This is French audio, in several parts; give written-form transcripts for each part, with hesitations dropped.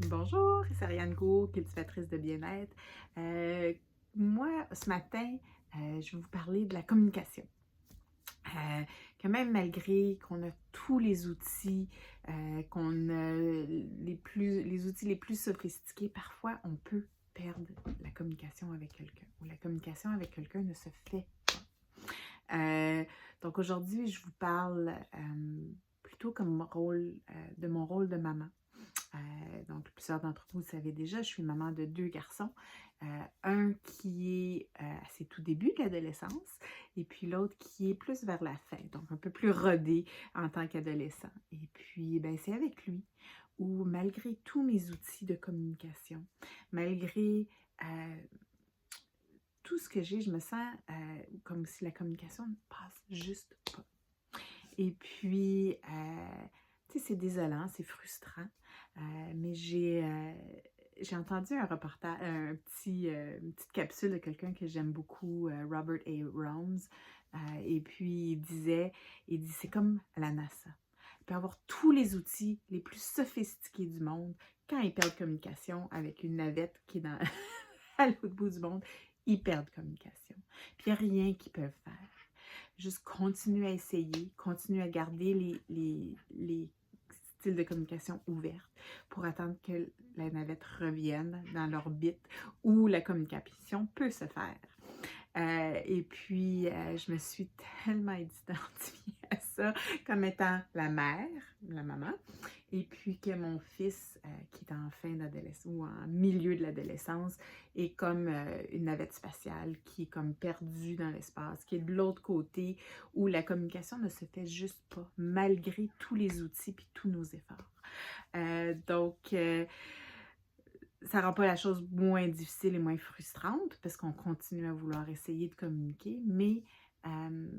Bonjour, c'est Ariane Gould, cultivatrice de bien-être. Euh, Moi, ce matin, je vais vous parler de la communication. Que même malgré qu'on a tous les outils, qu'on a les outils les plus sophistiqués, parfois on peut perdre la communication avec quelqu'un ou la communication avec quelqu'un ne se fait pas. Donc aujourd'hui, je vous parle plutôt comme de mon rôle de maman. Donc, plusieurs d'entre vous le savez déjà, je suis maman de deux garçons. Un qui est à ses tout débuts de l'adolescence et puis l'autre qui est plus vers la fin, donc un peu plus rodé en tant qu'adolescent. Et puis, ben, c'est avec lui où, malgré tous mes outils de communication, malgré tout ce que j'ai, je me sens comme si la communication ne passe juste pas. Et puis, tu sais, c'est désolant, c'est frustrant, mais j'ai entendu un reportage, une petite capsule de quelqu'un que j'aime beaucoup, Robert A. Roms, et puis il dit, c'est comme à la NASA. Il peut avoir tous les outils les plus sophistiqués du monde. Quand ils perdent communication avec une navette qui est à l'autre bout du monde, ils perdent communication. Puis il n'y a rien qu'ils peuvent faire. Juste continuer à essayer, continuer à garder les styles de communication ouverts pour attendre que la navette revienne dans l'orbite où la communication peut se faire. Et puis, je me suis tellement identifiée à ça comme étant la mère, la maman, et puis que mon fils, qui est en fin d'adolescence ou en milieu de l'adolescence, est comme une navette spatiale qui est comme perdue dans l'espace, qui est de l'autre côté où la communication ne se fait juste pas, malgré tous les outils et tous nos efforts. Donc, ça rend pas la chose moins difficile et moins frustrante parce qu'on continue à vouloir essayer de communiquer, mais euh,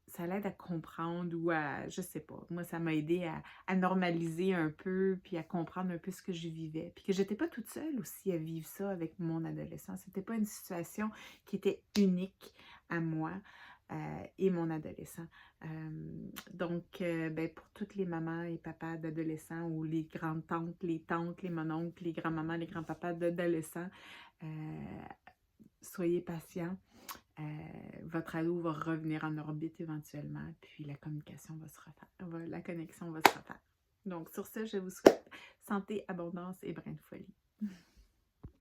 ça l'aide à comprendre ou à, je sais pas, moi ça m'a aidé à normaliser un peu puis à comprendre un peu ce que je vivais. Puis que j'étais pas toute seule aussi à vivre ça avec mon adolescence. C'était pas une situation qui était unique à moi. Et mon adolescent. Donc, ben, pour toutes les mamans et papas d'adolescents ou les grandes tantes, les mononcles, les grands-mamans, les grands-papas d'adolescents, euh, soyez patients. Votre ado va revenir en orbite éventuellement, puis la communication va se refaire, la connexion va se refaire. Donc, sur ce, je vous souhaite santé, abondance et brin de folie.